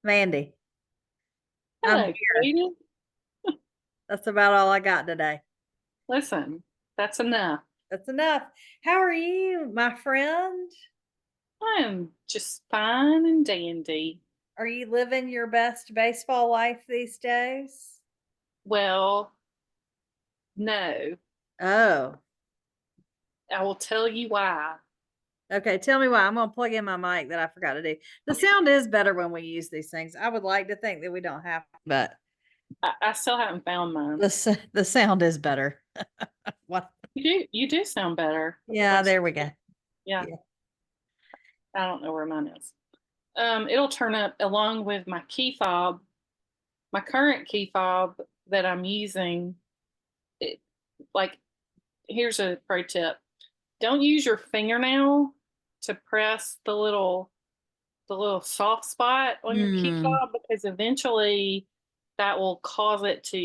Mandee. I'm Hello, here. Katie. That's about all I got today. Listen, that's enough. That's enough. How are you, my friend? I'm just fine and dandy. Are you living your best baseball life these days? Well, no, Oh, I will tell you why. okay. Tell me why. I'm going to plug in my mic that I forgot to do. The sound is better when we use these things. I would like to think that we don't have, but I still haven't found mine. the sound is better. What? You do sound better. Yeah, Once, there we go. yeah, Yeah. I don't know where mine is. It'll turn up along with my key fob, my current key fob that I'm using. It, like, here's a pro tip: don't use your fingernail to press the little soft spot on your key Hmm. fob because eventually that will cause it to,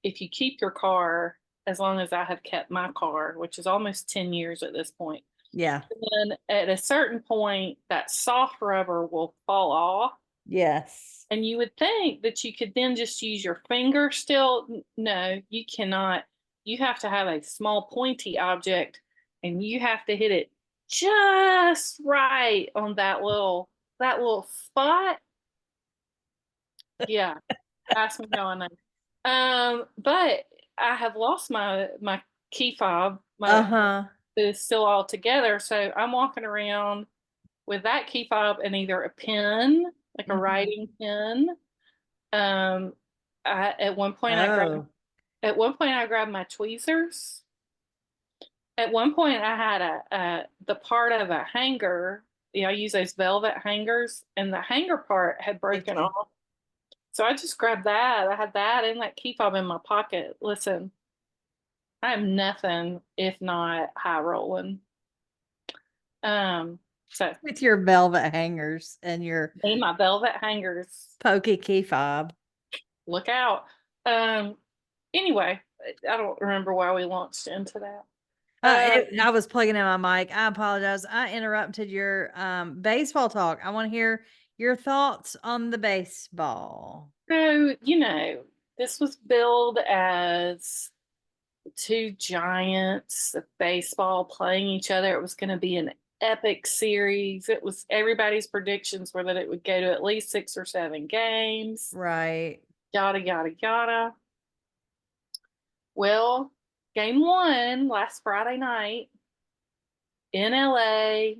if you keep your car, as long as I have kept my car, which is almost 10 years at this point, Yeah. then at a certain point, that soft rubber will fall off. Yes. And you would think that you could then just use your finger still. No, you cannot. You have to have a small pointy object and you have to hit it just right on that little spot. Yeah, ask me how I know. But I have lost my key fob. My Uh-huh. is still all together, so I'm walking around with that key fob and either a pen, like a Mhm. writing pen. Um, I at one point I grabbed Oh, at one point I grabbed my tweezers. At one point I had a the part of a hanger. I use those velvet hangers, and the hanger part had did broken you? off. So I just grabbed that. I had that and that key fob in my pocket. Listen, I'm nothing if not high rolling. So With your velvet hangers and your me and my velvet hangers, pokey key fob. look out. Um, anyway, I don't remember why we launched into that. I was plugging in my mic. I apologize. I interrupted your baseball talk. I want to hear your thoughts on the baseball. So, this was billed as two giants of baseball playing each other. It was going to be an epic series. It was everybody's predictions were that it would go to at least 6 or 7 games, Right. yada, yada, yada. Well, game one last Friday night in LA.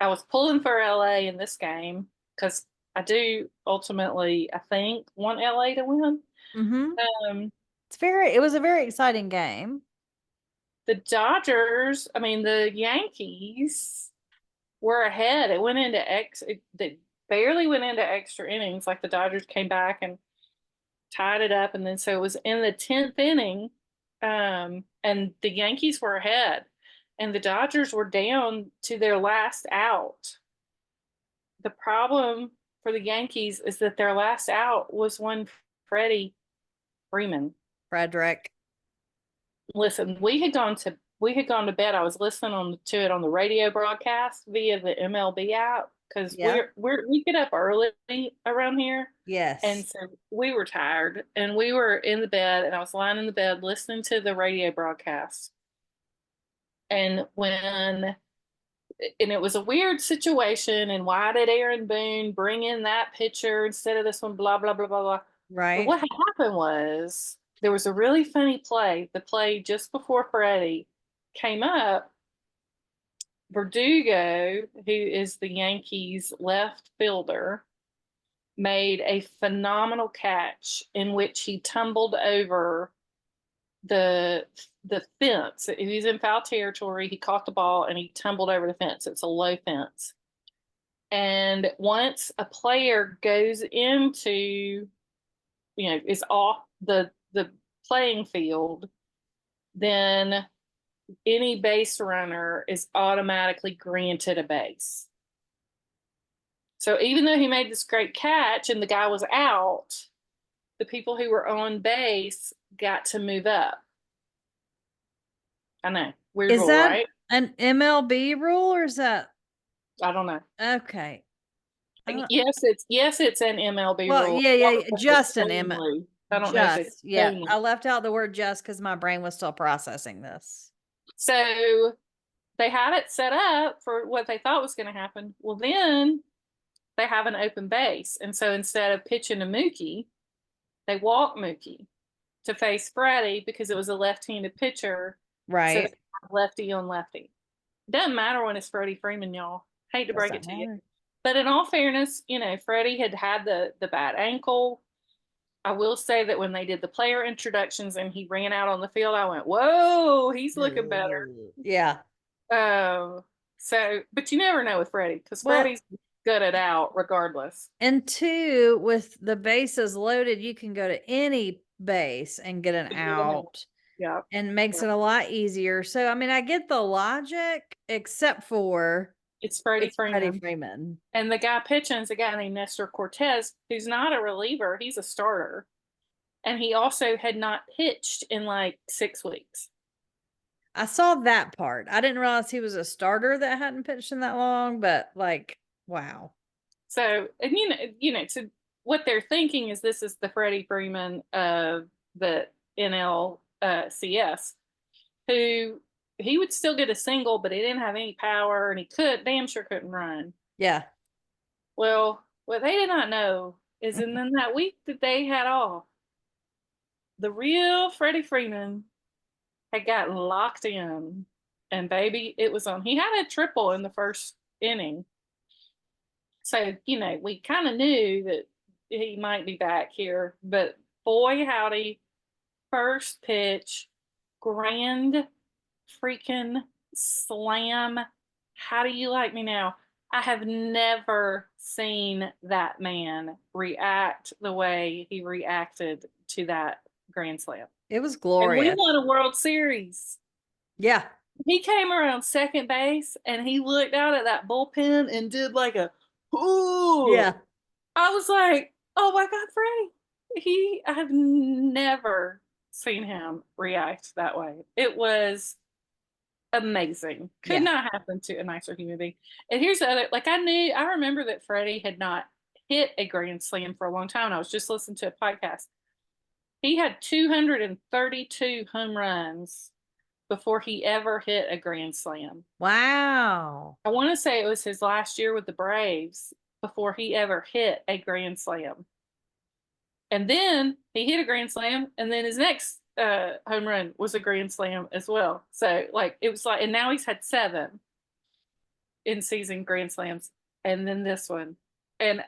I was pulling for LA in this game because I do ultimately, I think, want LA to win. Mm-hmm. Um, It was a very exciting game. the Dodgers, I mean, the Yankees were ahead. They barely went into extra innings. Like the Dodgers came back and tied it up, and then so it was in the 10th inning, and the Yankees were ahead, and the Dodgers were down to their last out. The problem for the Yankees is that their last out was one Freddie Freeman. Frederick. Listen, we had gone to bed. I was listening to it on the radio broadcast via the MLB app because Yeah. we get up early around here, and Yes. so we were tired and we were in the bed, and I was lying in the bed listening to the radio broadcast. And it was a weird situation. And why did Aaron Boone bring in that pitcher instead of this one? Blah blah blah blah blah. But Right. what happened was there was a really funny play. The play just before Freddie came up, Verdugo, who is the Yankees left fielder, made a phenomenal catch in which he tumbled over the the fence. He was in foul territory. He caught the ball and he tumbled over the fence. It's a low fence. And once a player goes into, is off the playing field, then any base runner is automatically granted a base. So even though he made this great catch and the guy was out, the people who were on base got to move up. I know. Weird Is rule, that right? an MLB rule or is that I don't know. okay? Yes, it's an MLB Well, rule. yeah, I just an M. don't know if it's Yeah. only. I left out the word just because my brain was still processing this. So they had it set up for what they thought was going to happen. Well, then they have an open base. And so instead of pitching to Mookie, they walk Mookie to face Freddie because it was a left-handed pitcher. So they Right. have lefty on lefty. Doesn't matter when it's Freddie Freeman, y'all. Hate to break it to you. But in all fairness, Freddie had the bad ankle. I will say that when they did the player introductions and he ran out on the field, I went, whoa, he's looking better. Yeah. So, but you never know with Freddie because Well, Freddie's gutted out regardless. and two, with the bases loaded, you can go to any base and get an out. Yeah. And makes it a lot easier. So, I mean, I get the logic, except for It's Freddie Freeman. Freeman. And the guy pitching is a guy named Nestor Cortez, who's not a reliever. He's a starter. And he also had not pitched in like 6 weeks. I saw that part. I didn't realize he was a starter that hadn't pitched in that long, but like, wow. So, and so what they're thinking is this is the Freddie Freeman of the NLCS, who he would still get a single, but he didn't have any power and he damn sure couldn't run. Yeah. Well, what they did not know is in that week that they had off, the real Freddie Freeman had gotten locked in, and baby, it was on. He had a triple in the first inning. So, we kind of knew that he might be back here, but boy, howdy, first pitch, grand freaking slam. How do you like me now? I have never seen that man react the way he reacted to that grand slam. It was glorious. And we won a World Series. Yeah. He came around second base and he looked out at that bullpen and did like a, ooh. Yeah. I was like, oh my God, Freddie. I have never seen him react that way. It was amazing. Could not happen to a nicer human being. And here's the other, I remember that Freddie had not hit a grand slam for a long time. I was just listening to a podcast. He had 232 home runs before he ever hit a grand slam. Wow. I want to say it was his last year with the Braves before he ever hit a grand slam. And then he hit a grand slam, and then his next home run was a grand slam as well. So it was and now he's had 7 in season grand slams, and then this one, and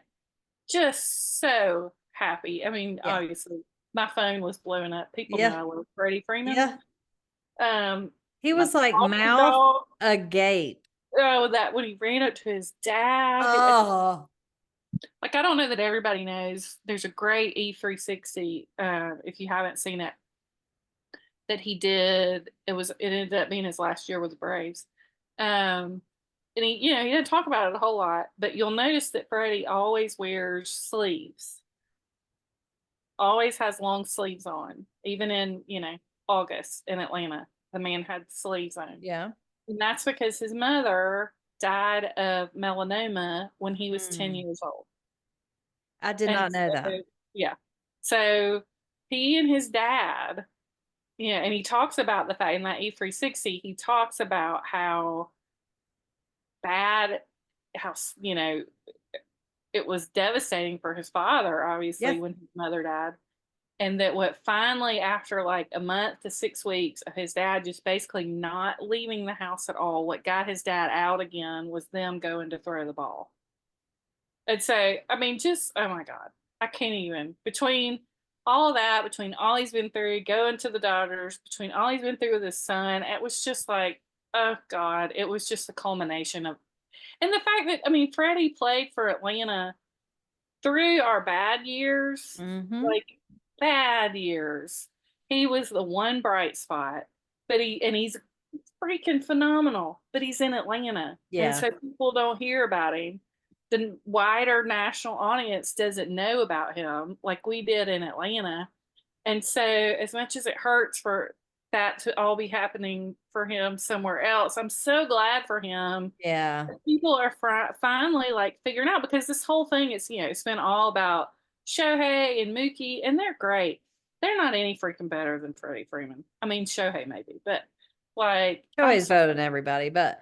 just so happy. I mean, obviously my phone was blowing up. People know I love Freddie Freeman. Yeah. He was like mouth agape. Oh, that when he ran up to his dad. Oh. I don't know that everybody knows. There's a great E360. If you haven't seen it, that he did. It ended up being his last year with the Braves. And he didn't talk about it a whole lot, but you'll notice that Freddie always wears sleeves. Always has long sleeves on, even in, August in Atlanta. The man had sleeves on. Yeah. And that's because his mother died of melanoma when he was 10 years old. I did not know that. Yeah. So he and his dad, and he talks about the fact in that E360, he talks about how bad, it was devastating for his father, obviously, when his mother died. And that what finally, after a month to 6 weeks of his dad just basically not leaving the house at all, what got his dad out again was them going to throw the ball. And so, I mean, just, oh my God, I can't even. Between all of that, between all he's been through, going to the Dodgers, between all he's been through with his son, it was just oh God, it was just the culmination of, and the fact that, I mean, Freddie played for Atlanta through our bad years, bad years. He was the one bright spot, but he's freaking phenomenal, but he's in Atlanta. Yeah. And so people don't hear about him. The wider national audience doesn't know about him like we did in Atlanta. And so as much as it hurts for that to all be happening for him somewhere else. I'm so glad for him. Yeah. People are finally like figuring out, because this whole thing is, it's been all about Shohei and Mookie, and they're great. They're not any freaking better than Freddie Freeman. I mean, Shohei maybe, but like, Always voting everybody, but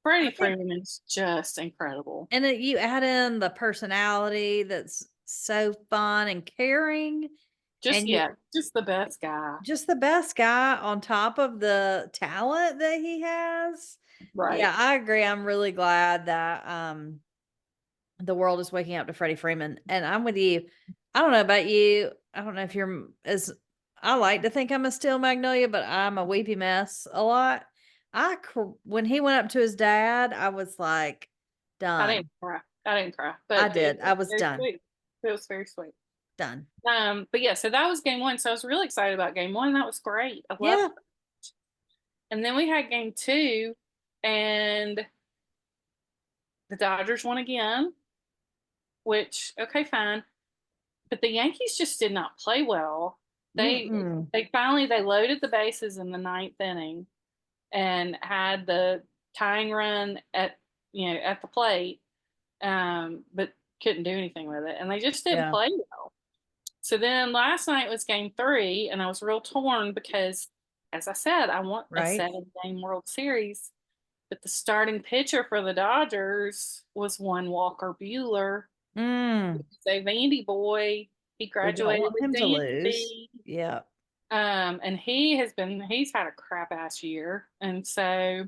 Freddie I think, Freeman is just incredible. and then you add in the personality that's so fun and caring, Just, and you yeah, just the best guy. just the best guy on top of the talent that he has. Right. Yeah, I agree. I'm really glad that the world is waking up to Freddie Freeman, and I'm with you. I don't know about you. I don't know if you're as I like to think I'm a steel magnolia, but I'm a weepy mess a lot. When he went up to his dad, I was like I done. didn't cry. I didn't cry, I but it did. I was was very done. sweet. It was very sweet. Done. But yeah, so that was game one. So I was really excited about game one. That was great. I loved Yeah. it. And then we had game two, and the Dodgers won again, which, okay, fine. But the Yankees just did not play well. They Mm-mm. they loaded the bases in the ninth inning and had the tying run at the plate, but couldn't do anything with it, and they just didn't Yeah. play well. So then last night was game three, and I was real torn because, as I said, I want a Right. 7-game World Series. But the starting pitcher for the Dodgers was one Walker Bueller. Mm. A Vandy boy. He We don't graduated want with him to lose. D&D. Yeah. And he's had a crap ass year. And so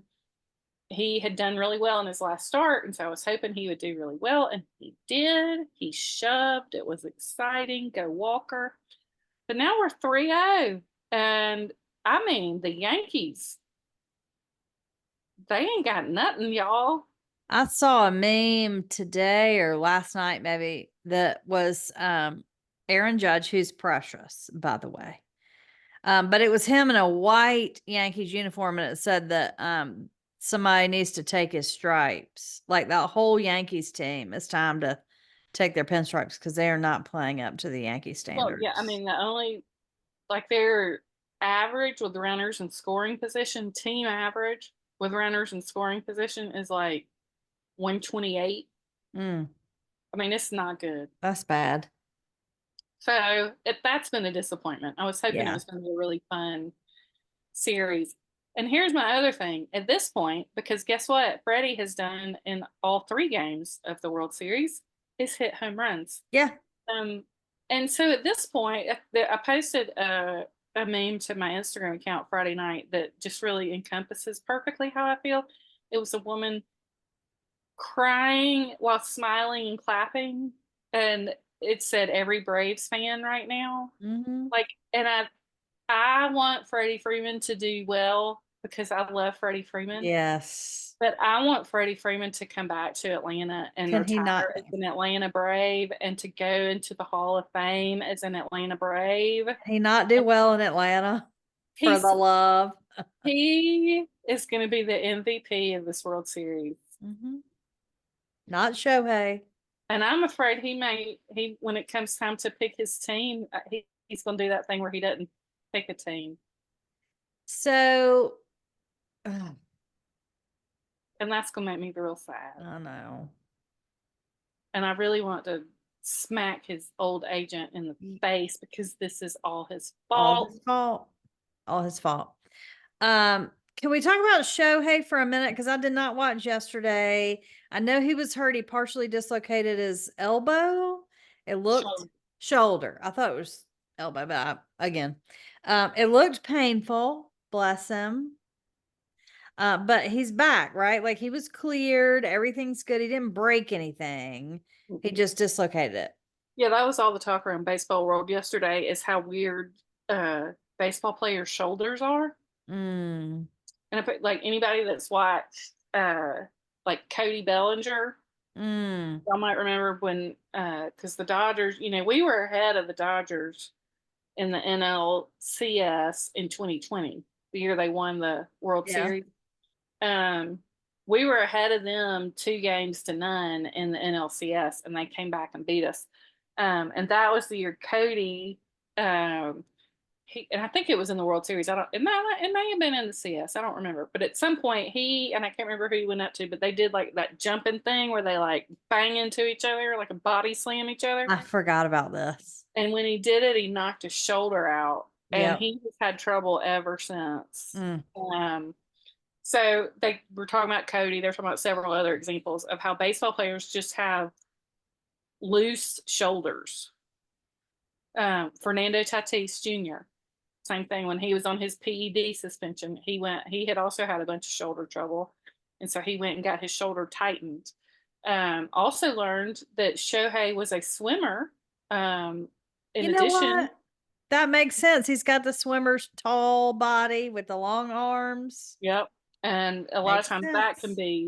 he had done really well in his last start. And so I was hoping he would do really well. And he did. He shoved. It was exciting. Go Walker. But now we're 3-0. And I mean, the Yankees, they ain't got nothing, y'all. I saw a meme today or last night maybe that was Aaron Judge, who's precious, by the way. But it was him in a white Yankees uniform, and it said that somebody needs to take his stripes. Like that whole Yankees team, it's time to take their pinstripes because they are not playing up to the Yankee Well, yeah, I standards. mean, the only, like, their average with runners in scoring position, team average with runners in scoring position is like 128. Mm, I mean, it's not good. that's bad. So that's been a disappointment. I was hoping it Yeah. was going to be a really fun series. And here's my other thing at this point, because guess what? Freddie has done in all three games of the World Series is hit home runs. Yeah. Um, and so at this point, I posted a meme to my Instagram account Friday night that just really encompasses perfectly how I feel. It was a woman crying while smiling and clapping, and it said every Braves fan right now. Mm-hmm. Like, and I want Freddie Freeman to do well because I love Freddie Freeman. Yes. But I want Freddie Freeman to come back to Atlanta and Can he not? retire as an Atlanta Brave and to go into the Hall of Fame as an Atlanta Brave. Can he not do well in Atlanta for He's the love? he is going to be the MVP of this World Series. Mm-hmm. Not Shohei. And I'm afraid he when it comes time to pick his team, he's going to do that thing where he doesn't pick a team. So, And that's going to make me real sad. I know. And I really want to smack his old agent in the face because this is all his All fault. his fault. All his fault. Can we talk about Shohei for a minute? Because I did not watch yesterday. I know he was hurt. He partially dislocated his elbow. It looked shoulder. I thought it was elbow, but it looked painful. Bless him. But he's back, right? Like he was cleared. Everything's good. He didn't break anything. He just dislocated it. Yeah, that was all the talk around baseball world yesterday is how weird baseball players' shoulders are. Mm. And if like anybody that's watched like Cody Bellinger, I might remember when because the Dodgers, we were ahead of the Dodgers in the NLCS in 2020, the year they won the World Yeah. Series. We were ahead of them 2-0 in the NLCS, and they came back and beat us. And that was the year Cody and I think it was in the World Series. It may have been in the CS. I don't remember. But at some point, and I can't remember who he went up to, but they did like that jumping thing where they like bang into each other, like a body slam each other. I forgot about this. And when he did it, he knocked his shoulder out, and Yep. he has had trouble ever since. Mm. So they were talking about Cody. They're talking about several other examples of how baseball players just have loose shoulders. Fernando Tatis Jr. Same thing when he was on his PED suspension. He had also had a bunch of shoulder trouble, and so he went and got his shoulder tightened. Also learned that Shohei was a swimmer. In You know addition, what? That makes sense. He's got the swimmer's tall body with the long arms. yep. And a lot of Makes times sense.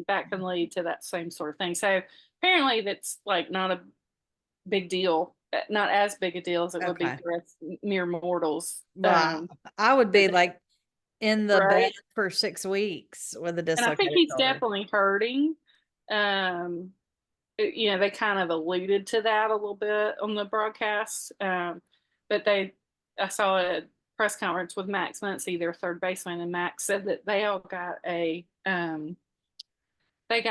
that can lead to that same sort of thing. So apparently that's like not a big deal, not as big a deal as it would be Okay. for us mere mortals. Well, I would be like in the bed Right. for 6 weeks with a And I think dislocated he's shoulder. definitely hurting. They kind of alluded to that a little bit on the broadcast. But I saw a press conference with Max Muncy, their third baseman, and Max said that they got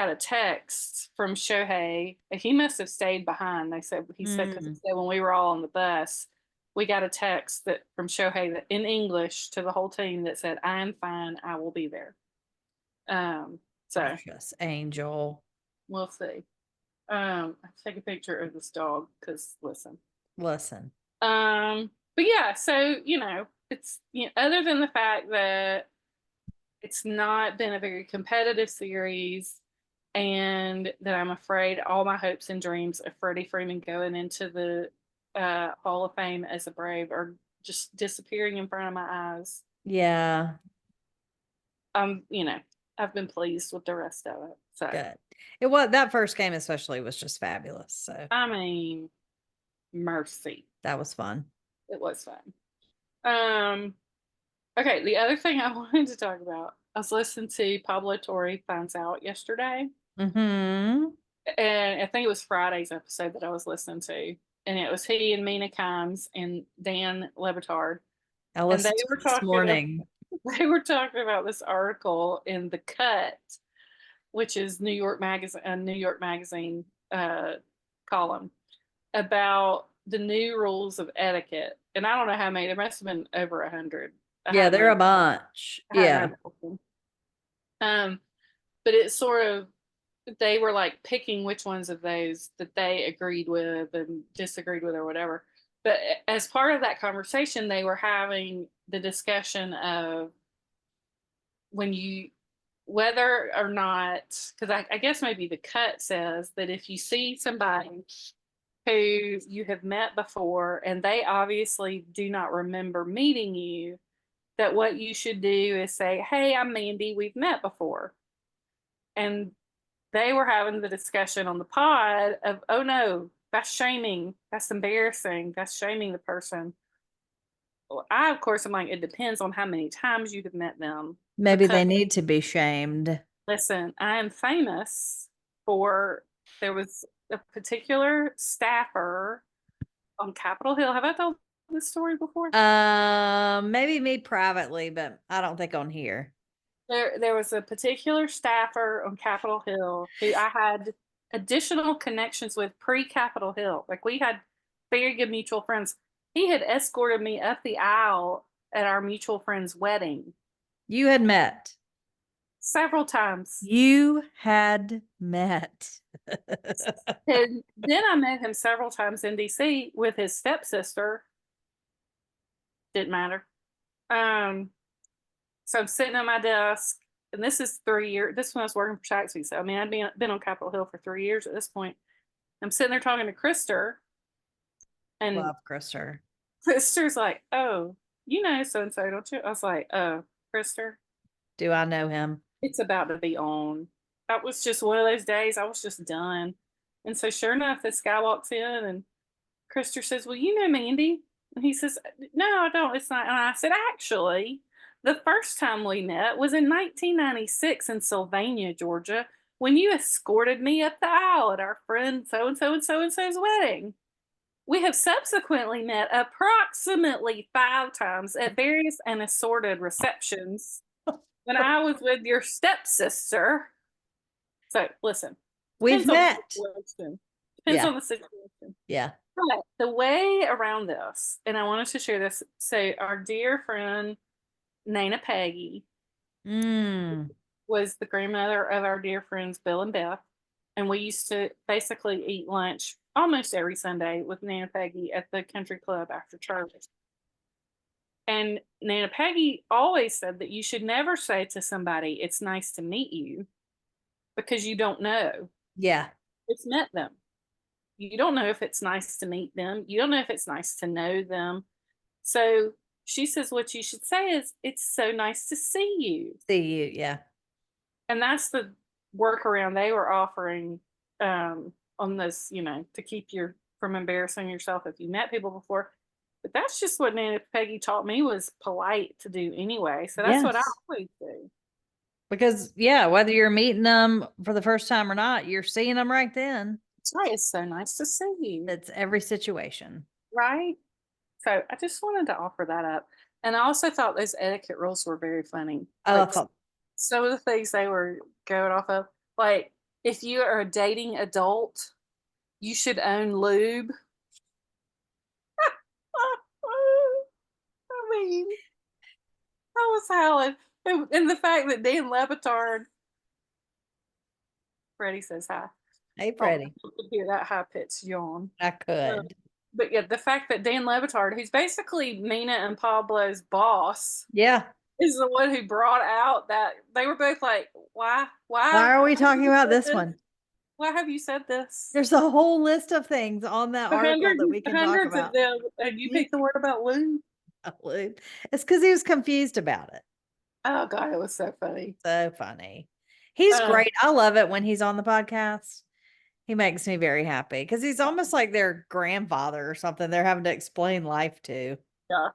a text from Shohei. He must have stayed behind. He said because he said when we were all on the bus, we got a text that from Shohei that in English to the whole team that said, "I am fine. I will be there." So Precious angel. we'll see. I take a picture of this dog because listen. Listen. But yeah, so it's other than the fact that it's not been a very competitive series, and that I'm afraid all my hopes and dreams of Freddie Freeman going into the Hall of Fame as a Brave are just disappearing in front of my eyes. Yeah. I've been pleased with the rest of it. So Good. It was that first game especially was just fabulous. So I mean, mercy. that was fun. It was fun. Okay, the other thing I wanted to talk about, I was listening to Pablo Torre Finds Out yesterday, Mm-hmm. and I think it was Friday's episode that I was listening to, and it was he and Mina Kimes and Dan Lebitard, I and listened to it this morning. they were talking about this article in The Cut, which is New York Magazine column about the new rules of etiquette, and I don't know how many. There must have been over 100. Yeah, they're a bunch. I hadn't Yeah. read the whole thing. But it's sort of they were like picking which ones of those that they agreed with and disagreed with or whatever. But as part of that conversation, they were having the discussion of whether or not, because I guess maybe The Cut says that if you see somebody who you have met before and they obviously do not remember meeting you, that what you should do is say, "Hey, I'm Mandee. We've met before." And they were having the discussion on the pod of, "Oh no, that's shaming. That's embarrassing. That's shaming the person." Well, of course, I'm like, it depends on how many times you have met them. Maybe Because they need to be shamed. listen, I am famous for there was a particular staffer on Capitol Hill. Have I told this story before? Maybe me privately, but I don't think on here. There was a particular staffer on Capitol Hill who I had additional connections with pre-Capitol Hill. Like we had very good mutual friends. He had escorted me up the aisle at our mutual friend's wedding You had met. several times. You had met. And then I met him several times in DC with his stepsister. Didn't matter. So I'm sitting at my desk, and this is 3 years. This is when I was working for Taxi. So I mean, I'd been on Capitol Hill for 3 years at this point. I'm sitting there talking to Krister, and Love Krister. Krister's like, "Oh, you know so and so, don't you?" I was like, "Oh, Krister, Do I know him? it's about to be on." That was just one of those days. I was just done. And so, sure enough, this guy walks in, and Krister says, "Well, you know Mandee?" And he says, "No, I don't. It's not." And I said, "Actually, the first time we met was in 1996 in Sylvania, Georgia, when you escorted me up the aisle at our friend so and so and so and so's wedding." We have subsequently met approximately 5 times at various and assorted receptions when I was with your stepsister. So listen, We've depends on the met. situation. Depends Yeah. on the situation. Yeah. But the way around this, and I wanted to share this. So our dear friend Nana Peggy Mm. was the grandmother of our dear friends Bill and Beth. And we used to basically eat lunch almost every Sunday with Nana Peggy at the country club after church. And Nana Peggy always said that you should never say to somebody, "It's nice to meet you," because you don't know. Yeah. It's met them. You don't know if it's nice to meet them. You don't know if it's nice to know them. So she says, what you should say is, "It's so nice to see you." See you. Yeah. And that's the workaround they were offering on this, to keep your from embarrassing yourself if you met people before. But that's just what Nana Peggy taught me was polite to do anyway. So that's what I Yes. always do. Because yeah, whether you're meeting them for the first time or not, you're seeing them right then. That's right. It's so nice to see you. It's every situation. Right. So I just wanted to offer that up. And I also thought those etiquette rules were very funny. I Like thought, some of the things they were going off of, like if you are a dating adult, you should own lube. I mean, I was howling. And the fact that Dan Levitard, Freddie says hi. hey, Oh, Freddie, you could hear that high pitched yawn. I Uh, could. but yeah, the fact that Dan Levitard, who's basically Mina and Pablo's boss, Yeah. is the one who brought out that they were both like, Why are we have talking you about said this this? one? Why have you said this? There's a whole list of things on that article that we can talk Hundreds of about. them, and you picked the word about lube. It's because he was confused about it. Oh god, it was so funny. So funny. He's Um, great. I love it when he's on the podcast. He makes me very happy because he's almost like their grandfather or something they're having to explain life to. yeah,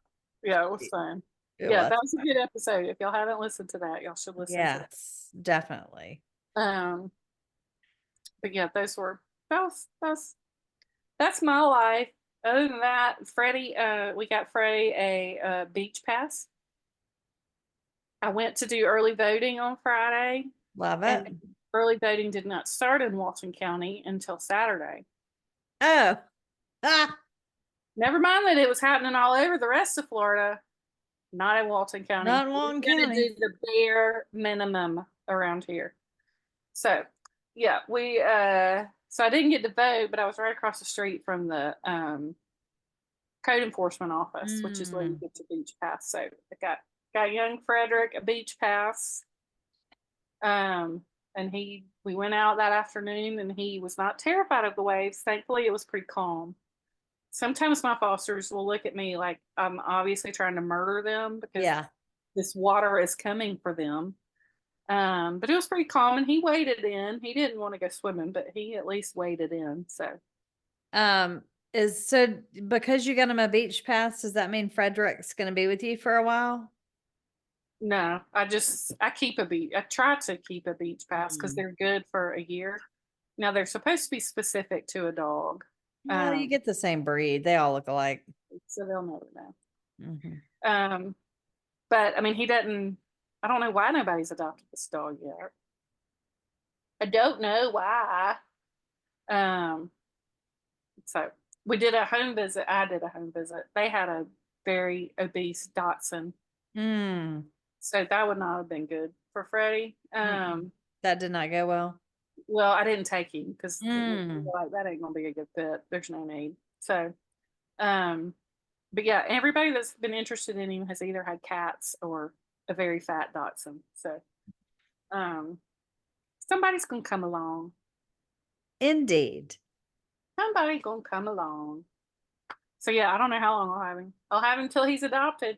yeah, it was fun. It Yeah, was. that was a good episode. If y'all haven't listened to that, y'all should listen to it. Yes, definitely. Um, but yeah, those were that's my life. Other than that, Freddie, we got Freddie a beach pass. I went to do early voting on Friday, Love it. and early voting did not start in Walton County until Saturday. Oh, ah, Never mind that it was happening all over the rest of Florida, not in Walton County. not in We're Walton going to County. do the bare minimum around here. So, yeah, so I didn't get to vote, but I was right across the street from the code enforcement office, which is where you Mm. get to beach pass. So I got young Frederick a beach pass. And we went out that afternoon, and he was not terrified of the waves. Thankfully, it was pretty calm. Sometimes my fosters will look at me like I'm obviously trying to murder them because Yeah. this water is coming for them. But it was pretty calm, and he waded in. He didn't want to go swimming, but he at least waded in. So Is so because you got him a beach pass, does that mean Frederick's gonna be with you for a while? no, I try to keep a beach pass because Mm. they're good for a year. Now they're supposed to be specific to a dog. Well, you Um, get the same breed. They all look alike. so they'll never know. Mhm. Um, but I mean, he doesn't. I don't know why nobody's adopted this dog yet. I don't know why. Um, so we did a home visit. I did a home visit. They had a very obese Dotson, Mm. so that would not have been good for Freddie. Mm-mm. That did not go well. Well, I didn't take him because Mm. like that ain't gonna be a good fit. There's no need. So, um, but yeah, everybody that's been interested in him has either had cats or a very fat Dotson. So, um, somebody's gonna come along. Indeed. Somebody's gonna come along. So yeah, I don't know how long I'll have him. I'll have him until he's adopted.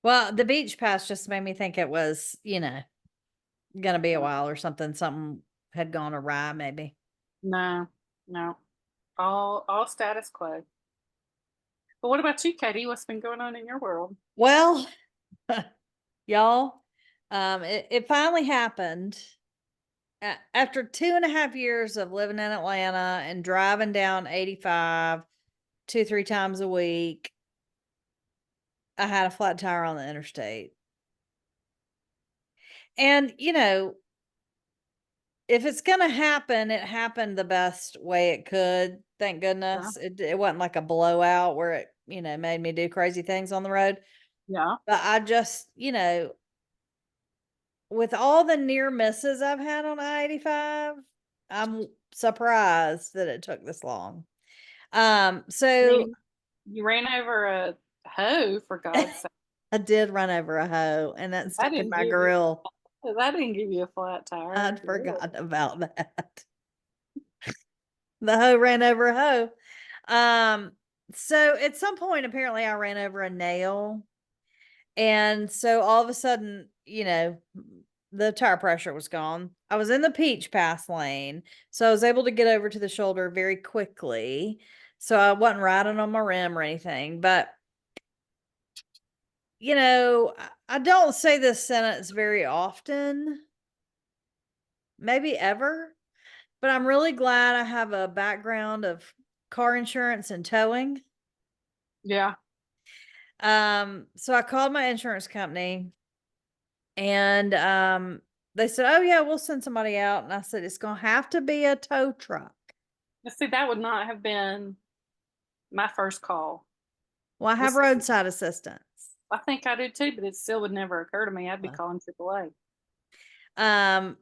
Well, the beach pass just made me think it was, gonna be a while or something. Something had gone awry, maybe. No, no, all status quo. But what about you, Katie? What's been going on in your world? Well, y'all, it finally happened. After 2.5 years of living in Atlanta and driving down 85 2-3 times a week. I had a flat tire on the interstate. And, if it's gonna happen, it happened the best way it could. Thank Yeah. goodness. It wasn't like a blowout where it, made me do crazy things on the road. Yeah. But I just, with all the near misses I've had on I-85, I'm surprised that it took this long. I So mean, you ran over a hoe, for God's sake. I did run over a hoe and that I stuck in didn't my give you grill. that didn't give you a flat tire. I'd forgotten about that. The hoe ran over a hoe. So at some point, apparently, I ran over a nail. And so all of a sudden, the tire pressure was gone. I was in the peach pass lane. So I was able to get over to the shoulder very quickly. So I wasn't riding on my rim or anything. But, I don't say this sentence very often, maybe ever. But I'm really glad I have a background of car insurance and towing. Yeah. So I called my insurance company and they said, "Oh yeah, we'll send somebody out." And I said, "It's going to have to be a tow truck." See, that would not have been my first call. Well, I have This roadside assistance. I think I do too, but it still would never occur to me. I'd be Well, calling AAA. Um,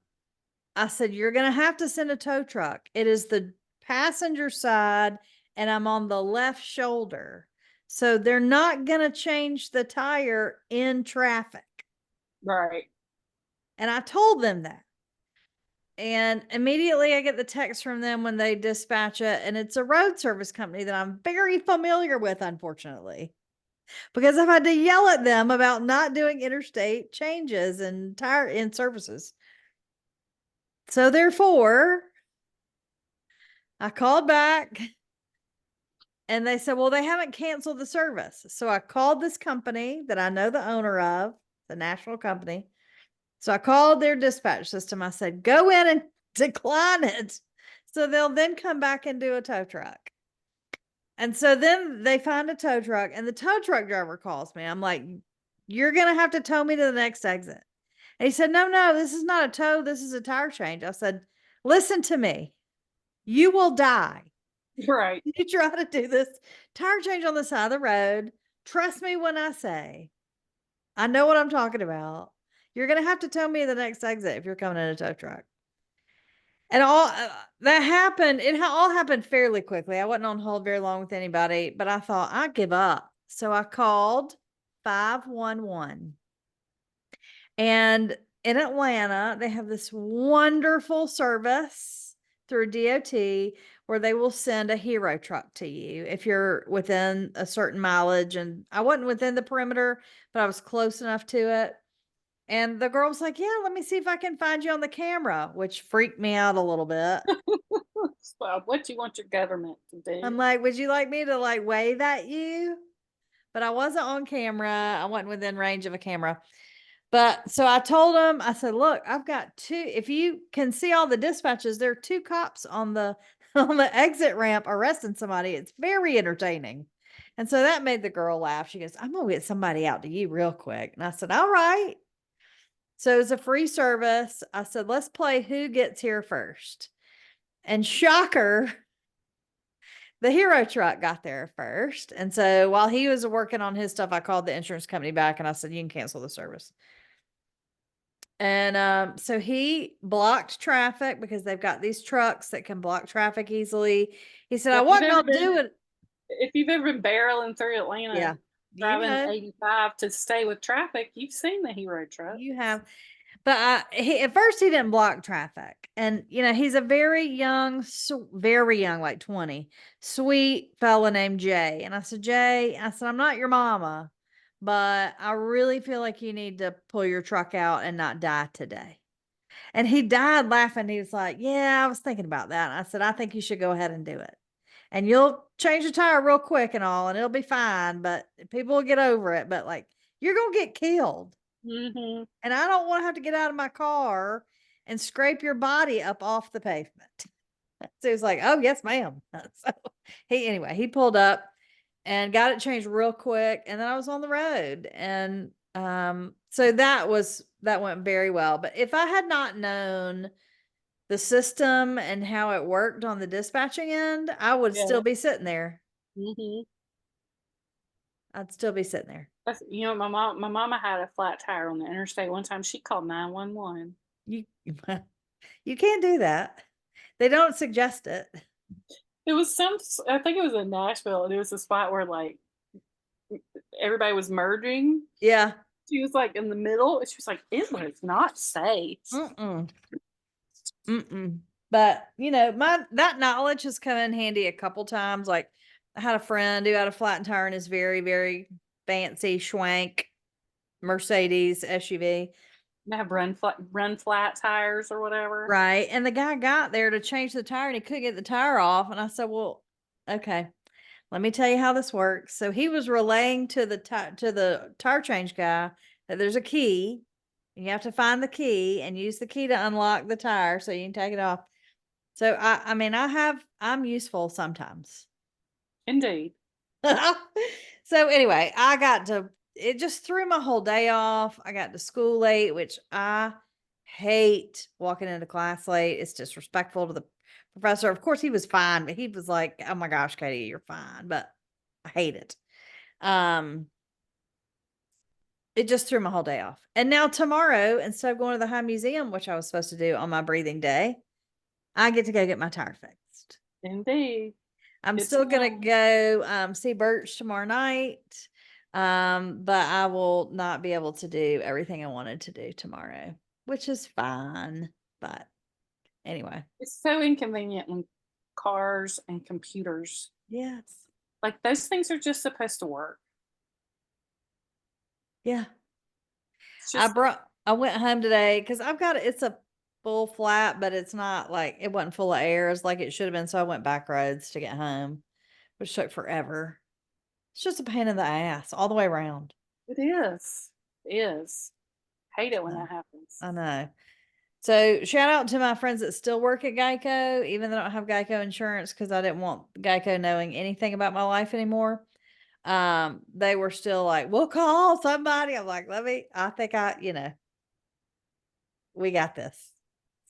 I said, "You're going to have to send a tow truck. It is the passenger side and I'm on the left shoulder. So they're not going to change the tire in traffic." Right. And I told them that. And immediately I get the text from them when they dispatch it, and it's a road service company that I'm very familiar with, unfortunately, because I've had to yell at them about not doing interstate changes and tire in services. So therefore, I called back and they said, "Well, they haven't canceled the service." So I called this company that I know the owner of, the national company. So I called their dispatch system. I said, "Go in and decline it." So they'll then come back and do a tow truck. And so then they find a tow truck and the tow truck driver calls me. I'm like, "You're going to have to tow me to the next exit." And he said, "No, no, this is not a tow. This is a tire change." I said, "Listen to me. You will die. Right. You try to do this tire change on the side of the road. Trust me when I say, I know what I'm talking about. You're going to have to tow me to the next exit if you're coming in a tow truck." And all that happened, all happened fairly quickly. I wasn't on hold very long with anybody, but I thought I'd give up. So I called 511. And in Atlanta, they have this wonderful service through DOT where they will send a hero truck to you if you're within a certain mileage. And I wasn't within the perimeter, but I was close enough to it. And the girl was like, "Yeah, let me see if I can find you on the camera," which freaked me out a little bit. Well, what you want your government to I'm do? like, "Would you like me to like wave at you?" But I wasn't on camera. I wasn't within range of a camera. But so I told him, I said, "Look, I've got two. If you can see all the dispatches, there are two cops on the on the exit ramp arresting somebody. It's very entertaining." And so that made the girl laugh. She goes, "I'm gonna get somebody out to you real quick." And I said, "All right." So it's a free service. I said, "Let's play who gets here first." And shocker, the hero truck got there first. And so while he was working on his stuff, I called the insurance company back and I said, "You can cancel the service." And so he blocked traffic because they've got these trucks that can block traffic easily. He said, "I Well, if you've wasn't ever gonna been do it." if you've ever been barreling through Yeah. Atlanta You driving know, 85 to stay with traffic, you've seen the hero truck. you have. But at first he didn't block traffic, and he's a very young, very young, like 20, sweet fella named Jay. And I said, "Jay," I said, "I'm not your mama, but I really feel like you need to pull your truck out and not die today." And he died laughing. He was like, "Yeah, I was thinking about that." And I said, "I think you should go ahead and do it. And you'll change the tire real quick and all, and it'll be fine, but people will get over it. But like, you're gonna get killed." Mm-hmm. And I don't wanna have to get out of my car and scrape your body up off the pavement. So he was like, "Oh, yes, ma'am." So he pulled up. and got it changed real quick. And then I was on the road. And so that went very well. But if I had not known the system and how it worked on the dispatching end, I would Yeah. still be sitting there. Mhm. I'd still be sitting there. My mama had a flat tire on the interstate one time. She called 911. You you can't do that. They don't suggest it. It was I think it was in Nashville, and it was a spot where, like, everybody was merging. Yeah. She was, like, in the middle, and she was like, "It was not safe." Mm-mm. Mm-mm. But that knowledge has come in handy a couple times. Like I had a friend who had a flat tire in his very, very fancy schwank Mercedes SUV. They have run flat tires or whatever. Right. And the guy got there to change the tire and he couldn't get the tire off. And I said, well, okay, let me tell you how this works. So he was relaying to the tire change guy that there's a key. And you have to find the key and use the key to unlock the tire so you can take it off. So I mean, I'm useful sometimes. Indeed. So anyway, it just threw my whole day off. I got to school late, which I hate walking into class late. It's disrespectful to the professor. Of course, he was fine, but he was like, "Oh my gosh, Katie, you're fine." But I hate it. Um, it just threw my whole day off. And now tomorrow, instead of going to the High Museum, which I was supposed to do on my breathing day, I get to go get my tire fixed. Indeed. I'm Good to still gonna know. go see Birch tomorrow night. But I will not be able to do everything I wanted to do tomorrow, which is fine. But anyway, It's so inconvenient when cars and computers, yes. like, those things are just supposed to work. Yeah. It's just I went home today because it's a full flat, but it's not like it wasn't full of air as like it should have been. So I went back roads to get home, which took forever. It's just a pain in the ass all the way around. it is. It is. Hate it when Uh, that happens. I know. So shout out to my friends that still work at Geico, even though I don't have Geico insurance because I didn't want Geico knowing anything about my life anymore. They were still like, we'll call somebody. I'm like, I think we got this.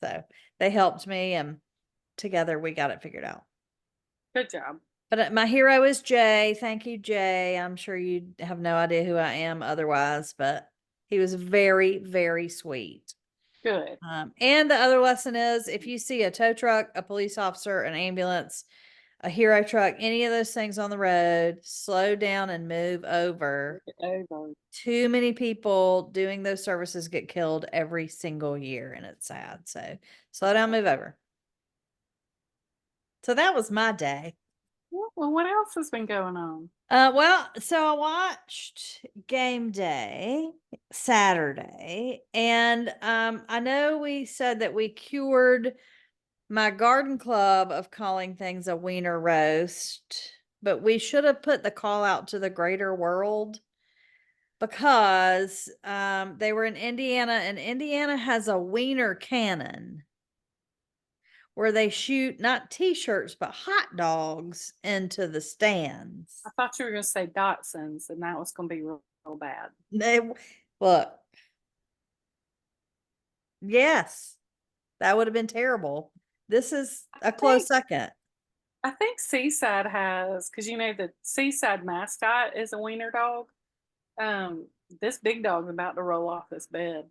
So they helped me and together we got it figured out. Good job. But my hero is Jay. Thank you, Jay. I'm sure you have no idea who I am otherwise, but he was very, very sweet. Good. And the other lesson is if you see a tow truck, a police officer, an ambulance, a hero truck, any of those things on the road, slow down and move over. Over. Too many people doing those services get killed every single year, and it's sad. So slow down, move over. So that was my day. Well, what else has been going on? Well, so I watched Game Day Saturday, and I know we said that we cured my garden club of calling things a wiener roast, but we should have put the call out to the greater world because they were in Indiana, and Indiana has a wiener cannon where they shoot not t-shirts but hot dogs into the stands. I thought you were going to say Datsuns, and that was going to be real bad. They look, yes, that would have been terrible. This is a close second. I think Seaside has, because the Seaside mascot is a wiener dog. This big dog's about to roll off this bed.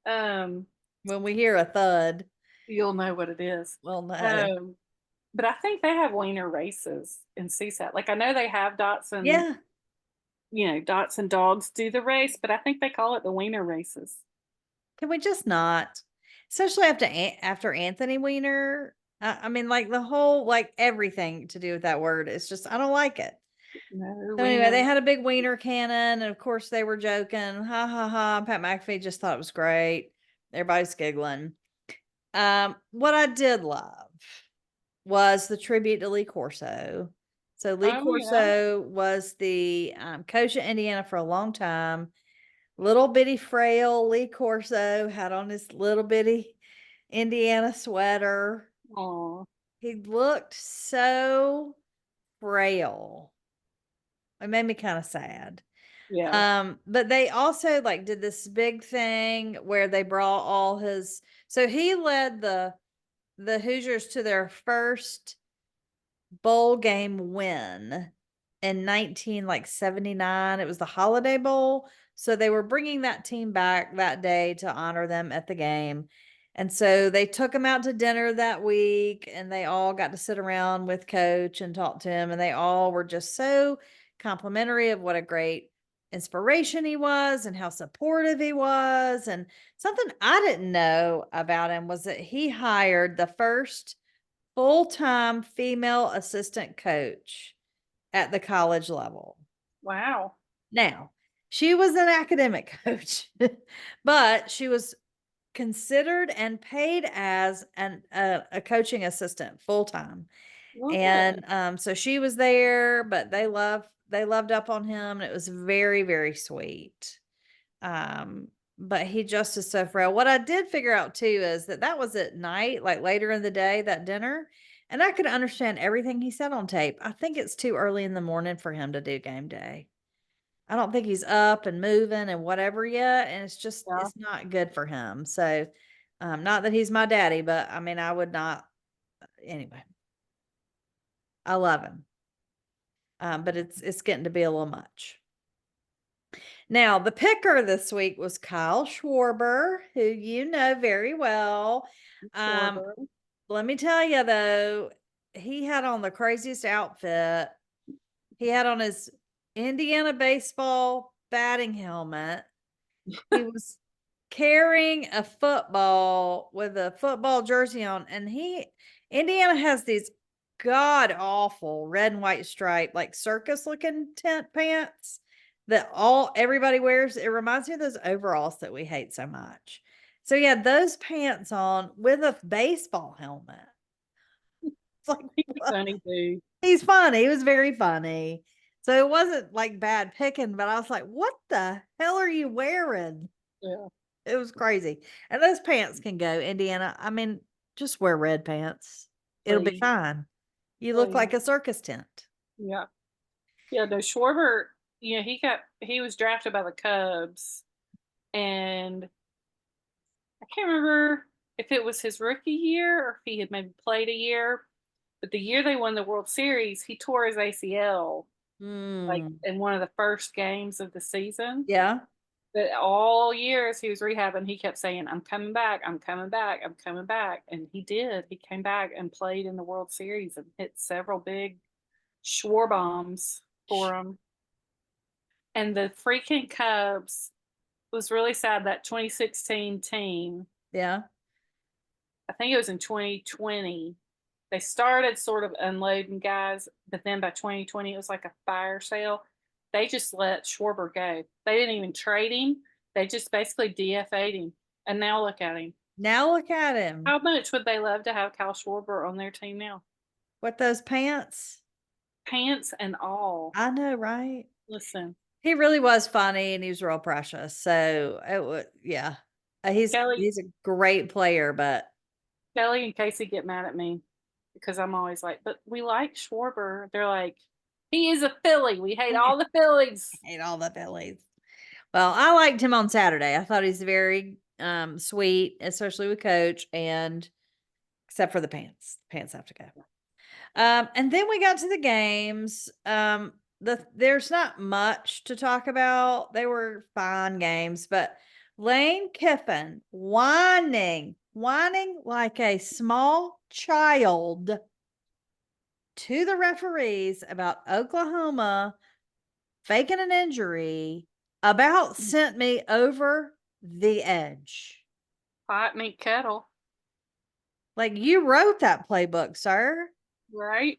When we hear a thud, You'll know what it is. we'll know. But I think they have wiener races in Seaside. Like, I know they have Dotson, Yeah. Dotson dogs do the race, but I think they call it the wiener races. Can we just not? Especially after Anthony Weiner. I mean, like the whole, like everything to do with that word. It's just, I don't like it. No, So anyway, they had a big wiener cannon, and of course they were joking. Ha ha ha. Pat McAfee just thought it was great. Everybody's giggling. What I did love was the tribute to Lee Corso. So Lee Oh, yeah. Corso was the coach at Indiana for a long time. Little bitty frail Lee Corso had on his little bitty Indiana sweater. Aw. He looked so frail. It made me kind of sad. Yeah. But they also like did this big thing where they brought all his, so he led the Hoosiers to their first bowl game win in 1979. It was the Holiday Bowl. So they were bringing that team back that day to honor them at the game. And so they took him out to dinner that week and they all got to sit around with coach and talk to him. And they all were just so complimentary of what a great inspiration he was and how supportive he was. And something I didn't know about him was that he hired the first full-time female assistant coach at the college level. Wow. Now, she was an academic coach, but she was considered and paid as a coaching assistant full-time. Look at And so she was there, but they loved up on him and it was very, very sweet. But he just is so frail. What I did figure out too is that was at night, like later in the day, that dinner, and I could understand everything he said on tape. I think it's too early in the morning for him to do game day. I don't think he's up and moving and whatever yet, and yeah. it's not good for him. So, not that he's my daddy, but I mean, I would not anyway. I love him. But it's getting to be a little much. Now, the picker this week was Kyle Schwarber, who you know very well. Um, Schwarber. let me tell you though, he had on the craziest outfit. He had on his Indiana baseball batting helmet. He was carrying a football with a football jersey on, and Indiana has these god awful red and white stripe, like circus looking tent pants that everybody wears. It reminds me of those overalls that we hate so much. So he had those pants on with a baseball helmet. It's like, He's a what? funny dude. He's funny. He was very funny. So it wasn't like bad picking, but I was like, what the hell are you wearing? Yeah. It was crazy. And those pants can go, Indiana. I mean, just wear red pants. It'll be Please. fine. You look Please. like a circus tent. Yeah. Yeah. No, Schwarber, he was drafted by the Cubs, and I can't remember if it was his rookie year or if he had maybe played a year, but the year they won the World Series, he tore his ACL like Mm, in one of the first games of the season. yeah. But all years he was rehabbing, he kept saying, "I'm coming back, I'm coming back, I'm coming back." And he did. He came back and played in the World Series and hit several big Schwar bombs for him. And the freaking Cubs was really sad, that 2016 team. Yeah. I think it was in 2020. They started sort of unloading guys, but then by 2020 it was like a fire sale. They just let Schwarber go. They didn't even trade him. They just basically DFA'd him. And now look at him. Now look at him How much would they love to have Kyle Schwarber on their team now? with those pants. Pants and all. I know, right? Listen, He really was funny and he was real precious. So it would, yeah. Kelly, He's a great player, but Kelly and Casey get mad at me because I'm always like, but we like Schwarber. They're like, he is a Philly. We hate all the Phillies. hate all the Phillies. Well, I liked him on Saturday. I thought he's very sweet, especially with coach, and except for the pants. Pants have to go. And then we got to the games. There's not much to talk about. They were fine games, but Lane Kiffin whining like a small child to the referees about Oklahoma faking an injury about sent me over the edge. Hot meat kettle, Like, you wrote that playbook, sir. right?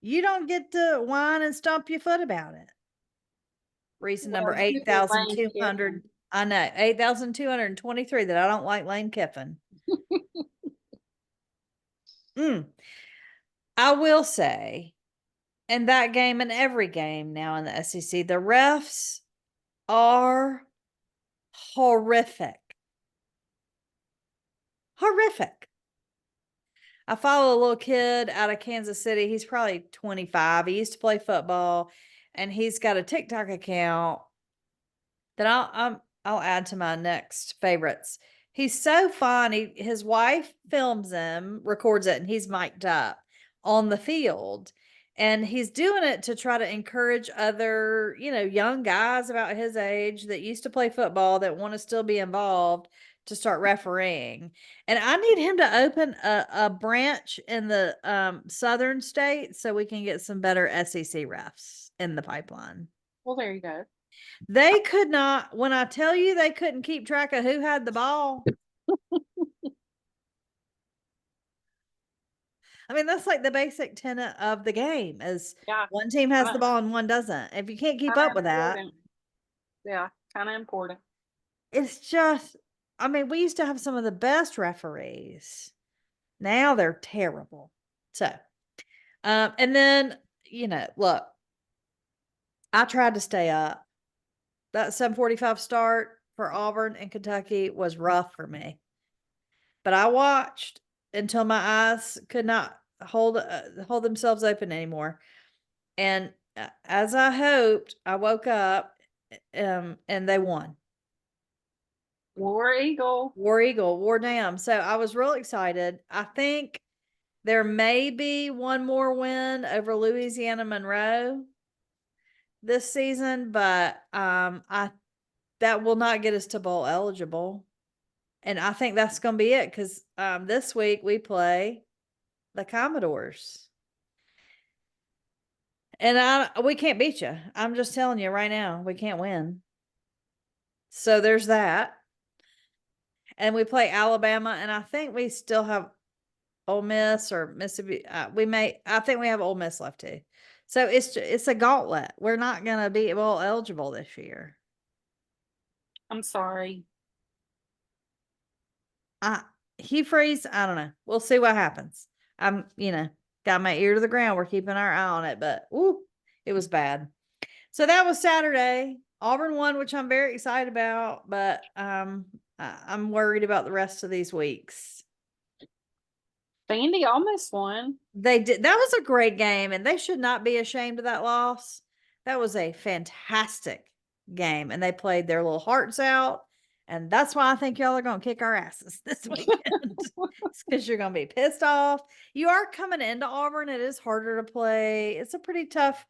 You don't get to whine and stomp your foot about it. Reason number Well, you were Lane 8,200. Kiffin. I know, 8,223 that I don't like Lane Kiffin. I will say, in that game and every game now in the SEC, the refs are horrific. Horrific. I follow a little kid out of Kansas City. He's probably 25. He used to play football. and he's got a TikTok account that I'll add to my next favorites. He's so fun. His wife films him, records it, and he's mic'd up on the field. And he's doing it to try to encourage other, young guys about his age that used to play football that want to still be involved to start refereeing. And I need him to open a branch in the southern states so we can get some better SEC refs in the pipeline. Well, there you go. They could not, when I tell you they couldn't keep track of who had the ball. I mean, that's like the basic tenet of the game is Yeah. one team has the ball and one doesn't. If you can't keep Kinda up with that, important. Yeah, kind of important. it's just, I mean, we used to have some of the best referees. Now they're terrible. So, and then, look, I tried to stay up. That 7:45 start for Auburn and Kentucky was rough for me. But I watched until my eyes could not hold themselves open anymore. And as I hoped, I woke up and they won. War Eagle. War Eagle, War Dam. So I was real excited. I think there may be one more win over Louisiana Monroe this season, but I that will not get us to bowl eligible. And I think that's going to be it because this week we play the Commodores. And we can't beat you. I'm just telling you right now, we can't win. So there's that. And we play Alabama, and I think we still have Ole Miss or Mississippi. I think we have Ole Miss left too. So it's a gauntlet. We're not going to be bowl eligible this year. I'm sorry. Hugh Freeze, I don't know. We'll see what happens. I'm, got my ear to the ground. We're keeping our eye on it, but it was bad. So that was Saturday. Auburn won, which I'm very excited about, but I'm worried about the rest of these weeks. Vandy almost won. They did. That was a great game, and they should not be ashamed of that loss. That was a fantastic game, and they played their little hearts out. And that's why I think y'all are going to kick our asses this weekend. It's because you're going to be pissed off. You are coming into Auburn. It is harder to play. It's a pretty tough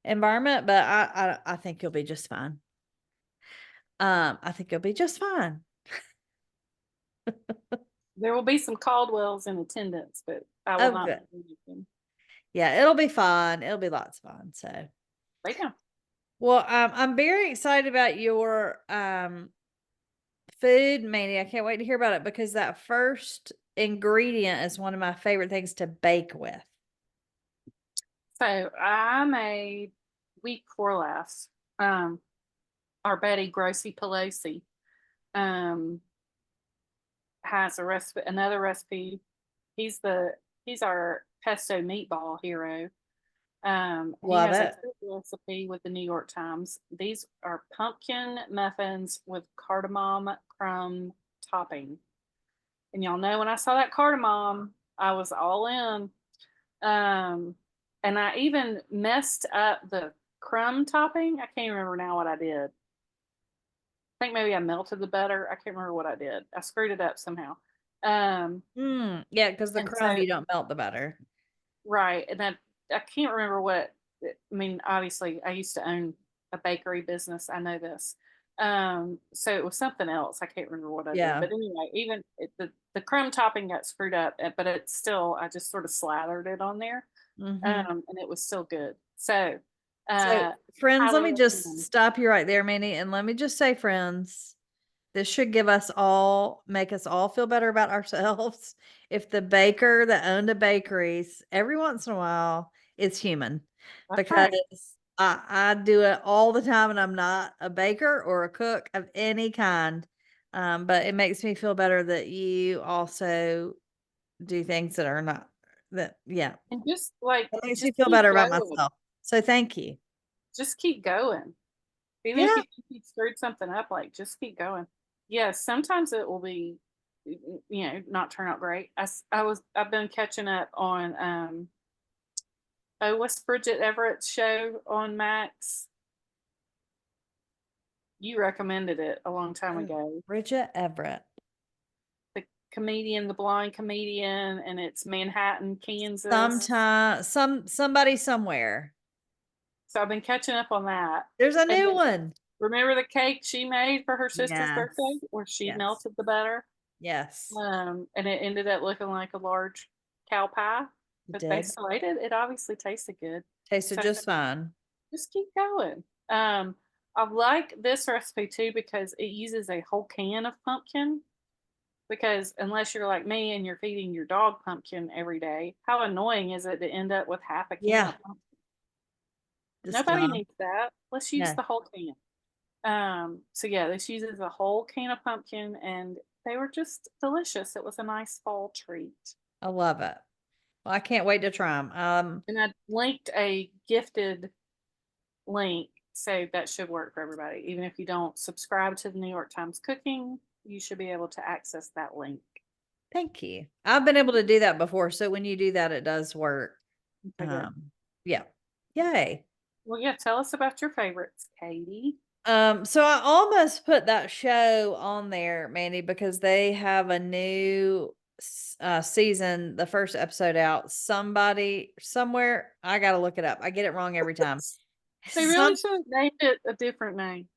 environment, but I think you'll be just fine. I think you'll be just fine. There will be some Caldwells in attendance, but I will not good. be anything. Yeah, it'll be fun. It'll be lots of fun. So, Yeah. well, I'm very excited about your food, Mandee. I can't wait to hear about it because that first ingredient is one of my favorite things to bake with. So I made week 4 last. Our Betty Grossi Pelosi has a recipe, another recipe. He's our pesto meatball hero. He Love has it. a recipe with the New York Times. These are pumpkin muffins with cardamom crumb topping. And y'all know when I saw that cardamom, I was all in. And I even messed up the crumb topping. I can't remember now what I did. I think maybe I melted the butter. I can't remember what I did. I screwed it up somehow. Yeah, because the crumb, you don't melt the butter. Right. And I can't remember what, I mean, obviously I used to own a bakery business. I know this. So it was something else. I can't remember what I did. But anyway, even the crumb topping got screwed up, but it's still, I just sort of slathered it on there. And it was still good. So friends, let me just stop you right there, Mandee, and let me just say, friends, this should make us all feel better about ourselves. If the baker that owned a bakeries every once in a while is human, because I do it all the time, and I'm not a baker or a cook of any kind. But it makes me feel better that you also do things that are not that. Yeah, and just like it makes me feel better about myself. So thank you. Just keep going. Even if you screwed something up, like just keep going. Yes, sometimes it will be, not turn out great. I've been catching up on Oh, what's Bridget Everett's show on Max? You recommended it a long time ago. Bridget Everett. The comedian, the blind comedian, and it's Manhattan, Kansas. Somebody somewhere. So I've been catching up on that. There's a And new then, one. remember the cake she made for her sister's Yes. birthday where she Yes. melted the butter? Yes. And it ended up looking like a large cow pie. It But they did. still ate it. It obviously tasted good. Tasted So just fine. just keep going. I like this recipe too because it uses a whole can of pumpkin. Because unless you're like me and you're feeding your dog pumpkin every day, how annoying is it to end up with half a can Yeah. of pumpkin? Just Nobody gone. needs that. Let's use No, the whole can. So yeah, this uses a whole can of pumpkin and they were just delicious. It was a nice fall treat. I love it. Well, I can't wait to try them. And I linked a gifted link, so that should work for everybody. Even if you don't subscribe to the New York Times Cooking, you should be able to access that link. Thank you. I've been able to do that before, so when you do that, it does work. Okay, good. Yeah. Yay. Well, yeah, tell us about your favorites, Katie. So I almost put that show on there, Mandy, because they have a new season, the first episode out. Somebody somewhere, I gotta look it up. I get it wrong every time. They really Some should have named it a different name.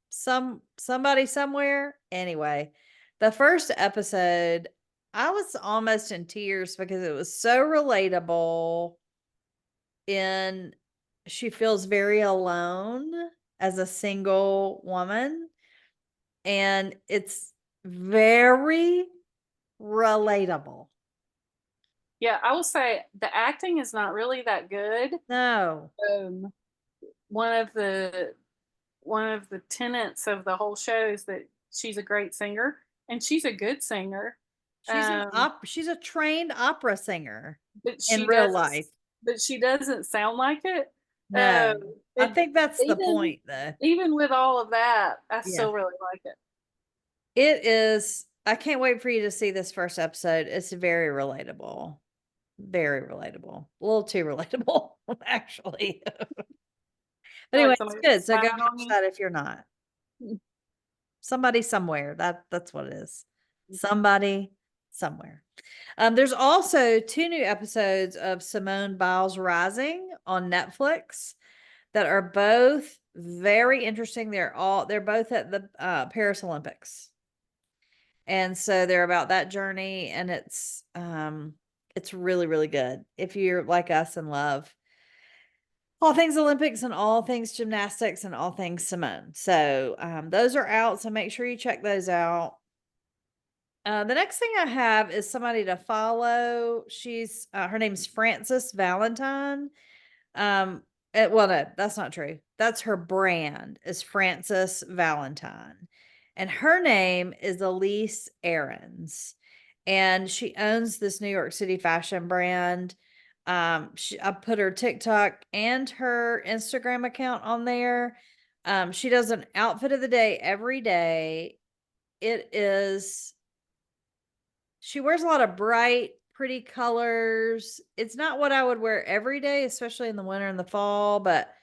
somebody somewhere. Anyway, the first episode, I was almost in tears because it was so relatable. And she feels very alone as a single woman, and it's very relatable. Yeah, I will say the acting is not really that good. No, Um, one of the one of the tenets of the whole show is that she's a great singer, and she's a good singer. she's a trained opera singer But in she real doesn't. life. But she doesn't sound like it. No, I And think that's the even point, though. even with all of that, I Yeah, still really like it. it is. I can't wait for you to see this first episode. It's very relatable. Very relatable. A little too relatable, actually. But Like anyway, it's somebody good. So go spying on watch you. that if you're not. Somebody somewhere. That's what it is. Okay. Somebody somewhere. There's also 2 new episodes of Simone Biles Rising on Netflix that are both very interesting. They're both at the Paris Olympics. And so they're about that journey, and it's really, really good. If you're like us and love all things Olympics and all things gymnastics and all things Simone. So those are out. So make sure you check those out. The next thing I have is somebody to follow. She's her name's Frances Valentine. Well, no, that's not true. That's her brand is Frances Valentine, and her name is Elise Aarons, and she owns this New York City fashion brand. I put her TikTok and her Instagram account on there. She does an outfit of the day every day. It is She wears a lot of bright, pretty colors. It's not what I would wear every day, especially in the winter and the fall, but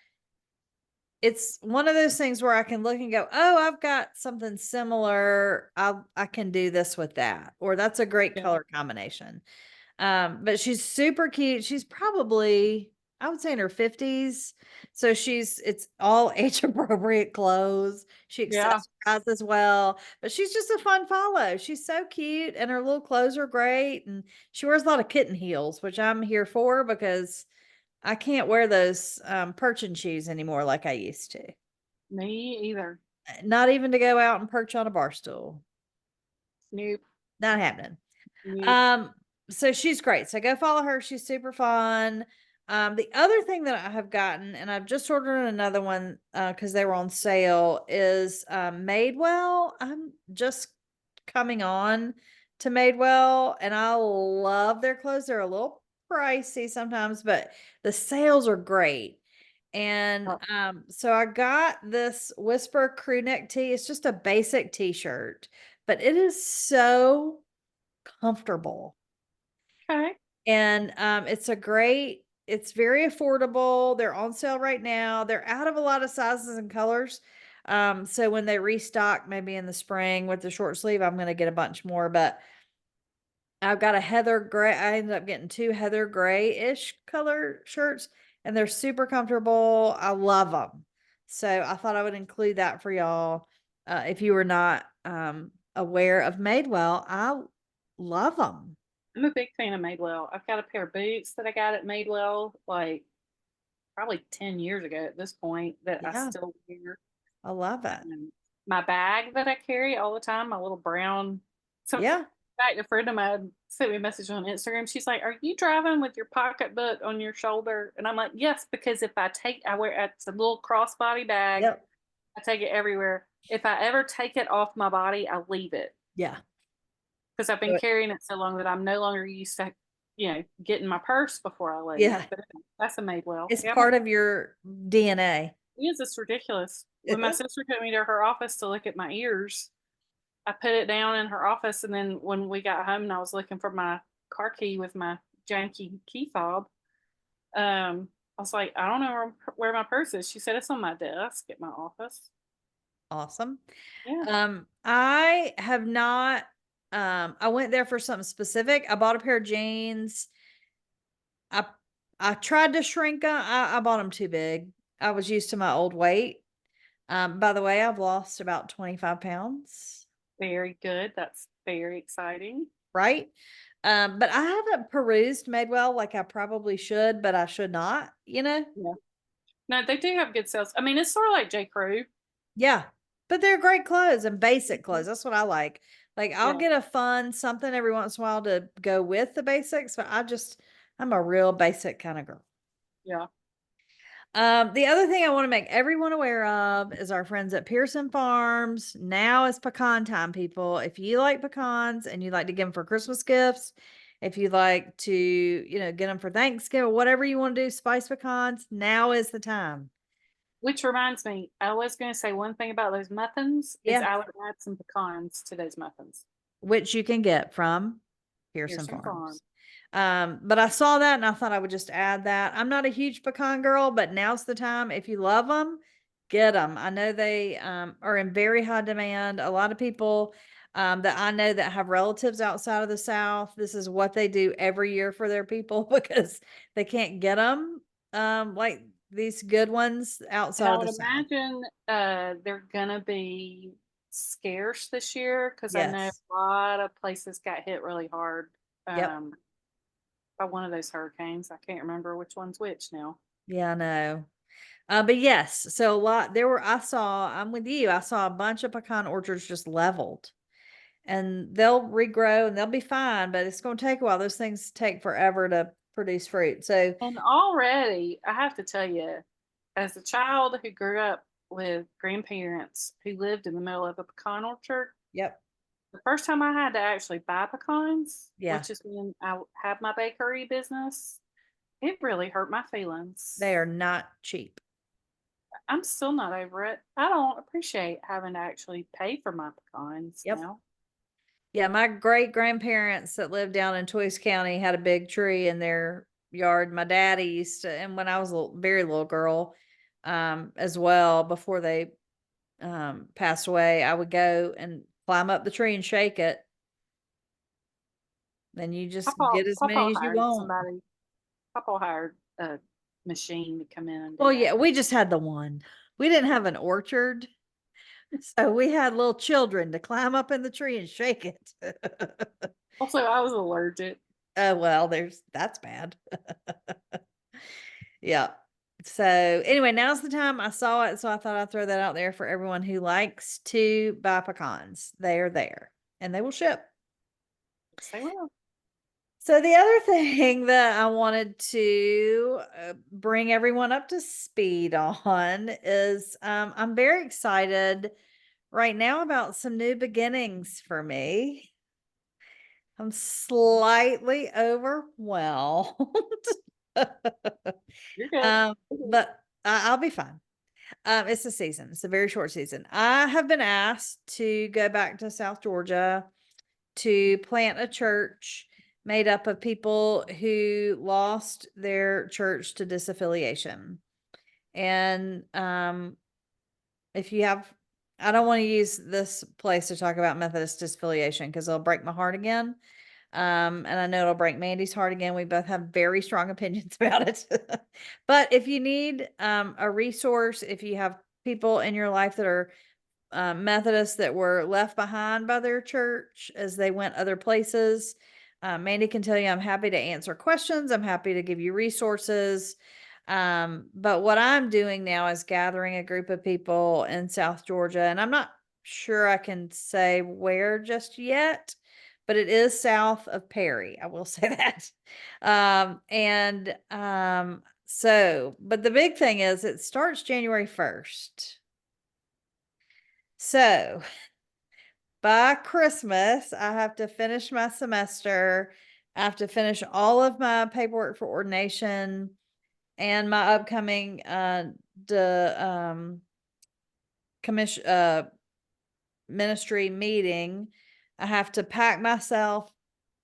it's one of those things where I can look and go, "Oh, I've got something similar. I can do this with that." Or that's a great Yeah. color combination. But she's super cute. She's probably, I would say, in her 50s. So it's all age appropriate clothes. She Yeah. accessorizes well, but she's just a fun follow. She's so cute, and her little clothes are great. And she wears a lot of kitten heels, which I'm here for because I can't wear those perching shoes anymore like I used to. Me either. Not even to go out and perch on a bar stool. Nope. Not happening. Nope. Um, so she's great. So go follow her. She's super fun. The other thing that I have gotten, and I've just ordered another one because they were on sale, is Madewell. I'm just coming on to Madewell, and I love their clothes. They're a little pricey sometimes, but the sales are great. And Oh, so I got this Whisper crew neck tee. It's just a basic t-shirt, but it is so comfortable. okay. And it's a great it's very affordable. They're on sale right now. They're out of a lot of sizes and colors. So when they restock, maybe in the spring with the short sleeve, I'm gonna get a bunch more. But I've got a heather gray. I ended up getting two heather gray-ish color shirts, and they're super comfortable. I love them. So I thought I would include that for y'all. If you were not aware of Madewell, I love them. I'm a big fan of Madewell. I've got a pair of boots that I got at Madewell like probably 10 years ago at this point that I Yeah, still wear. I love it. My bag that I carry all the time, my little brown. So, in Yeah, fact, a friend of mine sent me a message on Instagram. She's like, "Are you driving with your pocketbook on your shoulder?" And I'm like, "Yes, because if I wear it's a little crossbody bag. yep, I take it everywhere. If I ever take it off my body, I leave it yeah, because I've been do it. carrying it so long that I'm no longer used to, getting my purse before I leave." Yeah. But that's a Madewell. It's Yeah, part of your DNA. it is. It's ridiculous. When my sister took me to her office to look at my ears, I put it down in her office, and then when we got home and I was looking for my car key with my janky key fob, I was like, "I don't know where my purse is." She said, "It's on my desk at my office." Awesome. Yeah. I have not, I went there for something specific. I bought a pair of jeans. I I tried to shrink 'em. I bought them too big. I was used to my old weight. By the way, I've lost about 25 pounds, Very good. That's very exciting. right? But I haven't perused Madewell like I probably should, but I should not, you know? Yeah. No, they do have good sales. I mean, it's sort of like J. Crew. Yeah. But they're great clothes and basic Mhm. clothes. That's what I like. Like I'll Yeah. get a fun something every once in a while to go with the basics, but I'm a real basic kind of girl. Yeah. The other thing I want to make everyone aware of is our friends at Pearson Farms. Now is pecan time, people. If you like pecans and you like to give them for Christmas gifts, if you like to, get them for Thanksgiving, whatever you want to do, spice pecans, now is the time. Which reminds me, I was going to say one thing about those muffins is Yeah. I would add some pecans to those muffins. Which you can get from Pearson Pearson Farm. Farms. But I saw that and I thought I would just add that. I'm not a huge pecan girl, but now's the time. If you love them, get them. I know they are in very high demand. A lot of people that I know that have relatives outside of the South, this is what they do every year for their people because they can't get them like these good ones And outside I of the would South. imagine they're going to be scarce this year because I know Yes. a lot of places got hit really hard Yep. um, by one of those hurricanes. I can't remember which one's which now. Yeah, I know. But yes, so a lot there were I'm with you. I saw a bunch of pecan orchards just leveled and they'll regrow and they'll be fine, but it's going to take a while. Those things take forever to produce fruit. So, And already, I have to tell you, as a child who grew up with grandparents who lived in the middle of a pecan orchard, yep. the first time I had to actually buy pecans, Yeah, which is when I had my bakery business, it really hurt my they feelings. are not cheap. I'm still not over it. I don't appreciate having to actually pay for my pecans Yep. now. Yeah, my great grandparents that lived down in Toys County had a big tree in their yard. My daddy used to, and when I was a very little girl, as well, before they passed away, I would go and climb up the tree and shake it. Then you just Papa, get as Papa many as you hired want. somebody. Papa hired a machine to come in and do Well, that. yeah, we just had the one. We didn't have an orchard, so we had little children to climb up in the tree and shake it. Also, I was allergic. Oh, well, that's bad. Yeah. So, anyway, now's the time. I saw it, so I thought I'd throw that out there for everyone who likes to buy pecans. They are there, and they will ship. Say well. So the other thing that I wanted to bring everyone up to speed on is I'm very excited right now about some new beginnings for me. I'm slightly overwhelmed, You're good. but I'll be fine. It's a season. It's a very short season. I have been asked to go back to South Georgia to plant a church made up of people who lost their church to disaffiliation. And if you have, I don't want to use this place to talk about Methodist disaffiliation because it'll break my heart again. And I know it'll break Mandy's heart again. We both have very strong opinions about it. But if you need a resource, if you have people in your life that are Methodists that were left behind by their church as they went other places, Mandy can tell you I'm happy to answer questions. I'm happy to give you resources. But what I'm doing now is gathering a group of people in South Georgia, and I'm not sure I can say where just yet, but it is south of Perry. I will say that. But the big thing is it starts January 1st. So by Christmas, I have to finish my semester. I have to finish all of my paperwork for ordination and my upcoming commission ministry meeting. I have to pack myself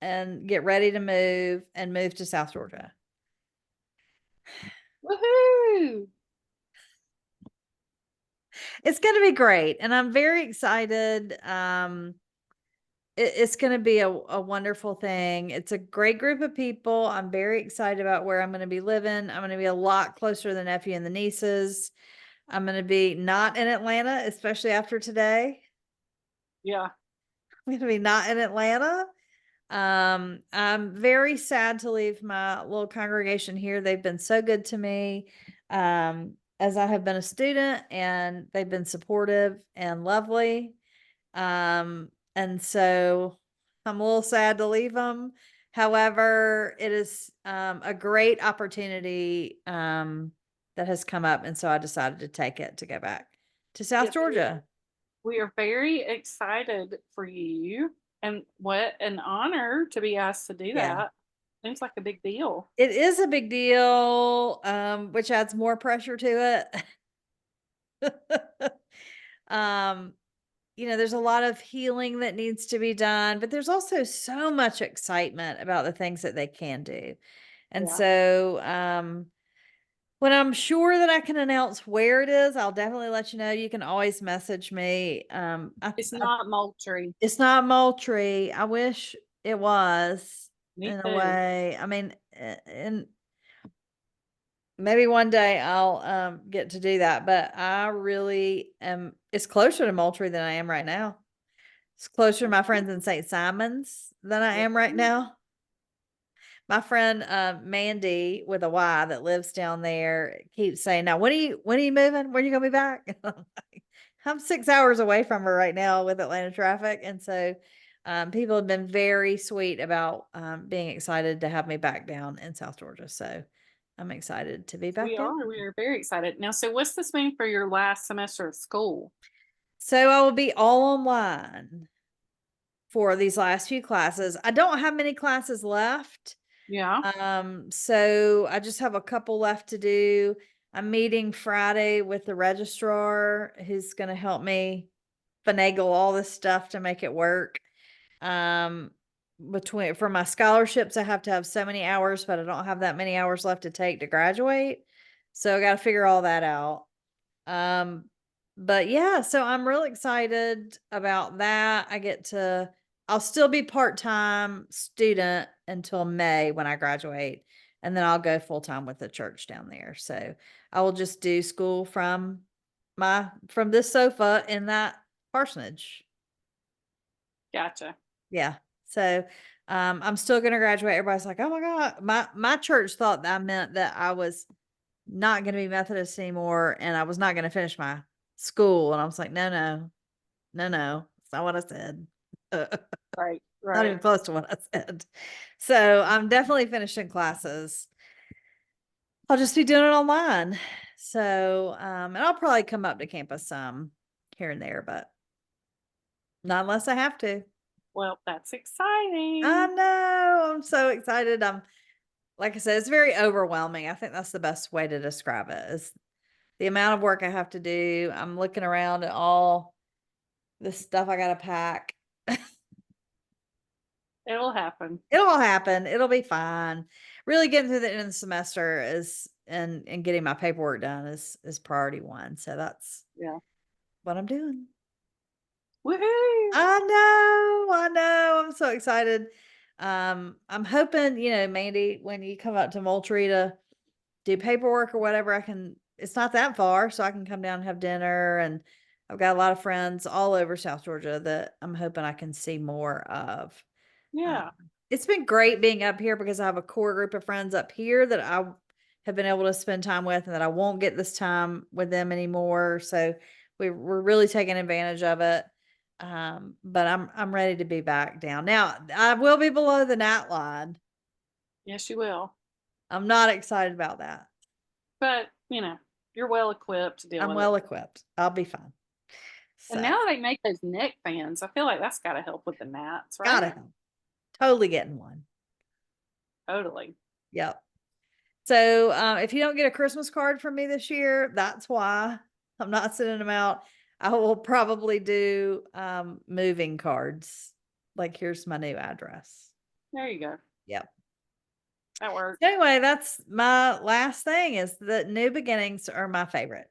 and get ready to move to South Georgia. Woohoo! It's going to be great, and I'm very excited. It's going to be a wonderful thing. It's a great group of people. I'm very excited about where I'm going to be living. I'm going to be a lot closer to the nephew and the nieces. I'm going to be not in Atlanta, especially after today. Yeah. I'm going to be not in Atlanta. I'm very sad to leave my little congregation here. They've been so good to me. As I have been a student, and they've been supportive and lovely. And so I'm a little sad to leave them. However, it is a great opportunity that has come up, and so I decided to take it to go back to South Yes, Georgia. we are very excited for you, and what an honor to be asked to do Yeah. that. Seems like a big deal. It is a big deal, which adds more pressure to it. There's a lot of healing that needs to be done, but there's also so much excitement about the things that they can do. And Yeah. so, when I'm sure that I can announce where it is, I'll definitely let you know. You can always message me. It's not Moultrie. It's not Moultrie. I wish it was Me in a too. way. I mean, and maybe one day I'll get to do that, but I really am. It's closer to Moultrie than I am right now. It's closer to my friends in St. Simons than I am right now. My friend Mandee with a Y that lives down there keeps saying, "Now, when are you moving? When are you gonna be back?" I'm 6 hours away from her right now with Atlanta traffic, and so people have been very sweet about being excited to have me back down in South Georgia. So I'm excited to be back We down. are. We are very excited. Now, so what's this mean for your last semester of school? So I will be all online for these last few classes. I don't have many classes left. Yeah. So I just have a couple left to do. I'm meeting Friday with the registrar who's going to help me finagle all this stuff to make it work. For my scholarships, I have to have so many hours, but I don't have that many hours left to take to graduate. So I got to figure all that out. But yeah, so I'm really excited about that. I'll still be part-time student until May when I graduate, and then I'll go full-time with the church down there. So I will just do school from this sofa in that parsonage. Gotcha. Yeah. So I'm still gonna graduate. Everybody's like, "Oh my God." My church thought that meant that I was not gonna be Methodist anymore and I was not gonna finish my school. And I was like, no, no, no, no. It's not what I said. Right. Not Right. even close to what I said. So I'm definitely finishing classes. I'll just be doing it online. So, and I'll probably come up to campus some here and there, but not unless I have to. Well, that's I exciting. know. I'm so excited. Like I said, it's very overwhelming. I think that's the best way to describe it is the amount of work I have to do. I'm looking around at all the stuff I got to pack. It'll happen. It'll all happen. It'll be fine. Really getting through the end of the semester is and getting my paperwork done is priority one. So that's Yeah. what I'm doing. Woohoo! I know. I'm so excited. I'm hoping, Mandy, when you come up to Moultrie to do paperwork or whatever, it's not that far, so I can come down and have dinner. And I've got a lot of friends all over South Georgia that I'm hoping I can see more of. Um, Yeah. it's been great being up here because I have a core group of friends up here that I have been able to spend time with and that I won't get this time with them anymore. So we're really taking advantage of it. But I'm ready to be back down. Now I will be below the gnat line. Yes, you will. I'm not excited about that. But, you're well equipped to deal I'm with well it. equipped. I'll be fine. And So now they make those neck fans. I feel like that's got to help with the gnats, right? gotta help. Totally getting one. Totally. Yep. So if you don't get a Christmas card from me this year, that's why I'm not sending them out. I will probably do moving cards. Like here's my new address. There you go. Yep. That works. Anyway, that's my last thing is that new beginnings are my favorite.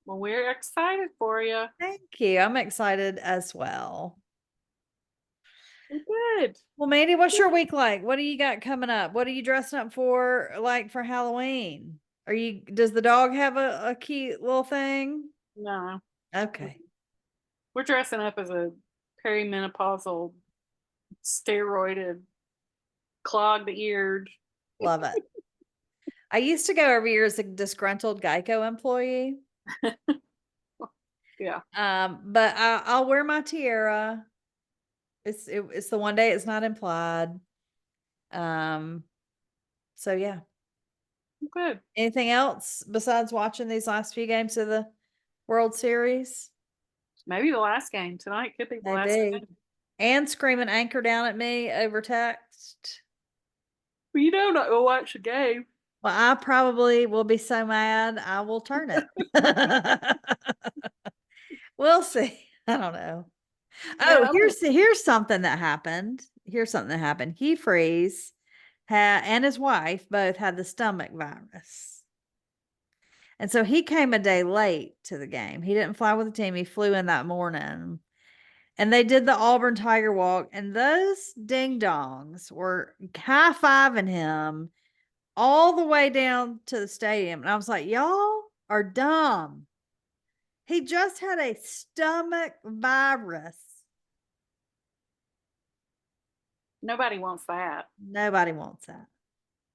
Well, we're excited for you. Thank you. I'm excited as well. Good. Well, Mandy, what's your week like? What do you got coming up? What are you dressing up for, like for Halloween? Does the dog have a cute little thing? No, Okay. we're dressing up as a perimenopausal, steroided, clogged-eared. Love it. I used to go every year as a disgruntled Geico employee. Yeah. But I'll wear my tiara. It's the one day it's not implied. So yeah. Good. Anything else besides watching these last few games of the World Series? Maybe the last game tonight could be the last Maybe. game. And screaming anchor down at me over text. Well, I'm not gonna watch the game. Well, I probably will be so mad I will turn it. We'll see. I don't know. Oh, Yeah, here's something that happened. Here's something that happened. He Freeze and his wife both had the stomach virus. And so he came a day late to the game. He didn't fly with the team. He flew in that morning. And they did the Auburn Tiger Walk, and those ding dongs were high fiving him all the way down to the stadium. And I was like, y'all are dumb. He just had a stomach virus. nobody wants that. Nobody wants that.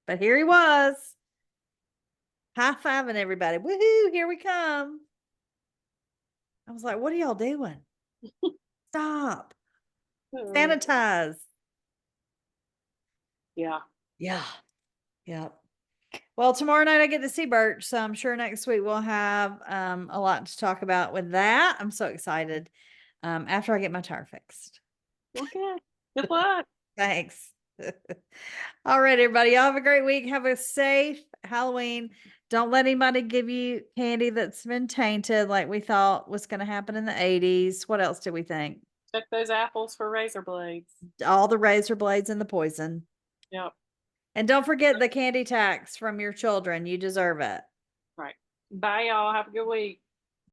But here he was, high fiving everybody. Woohoo, here we come. I was like, what are y'all doing? Stop. Sanitize. Yeah. Yeah. Yep. Well, tomorrow night I get to see Birch, so I'm sure next week we'll have a lot to talk about with that. I'm so excited. After I get my tire fixed. Okay. Good luck. Thanks. All right, everybody. Y'all have a great week. Have a safe Halloween. Don't let anybody give you candy that's been tainted like we thought was going to happen in the 80s. What else did we think? Check those apples for razor blades. All the razor blades and the poison. Yep. And don't forget the candy tax from your children. You deserve it. Right. Bye, y'all. Have a good week.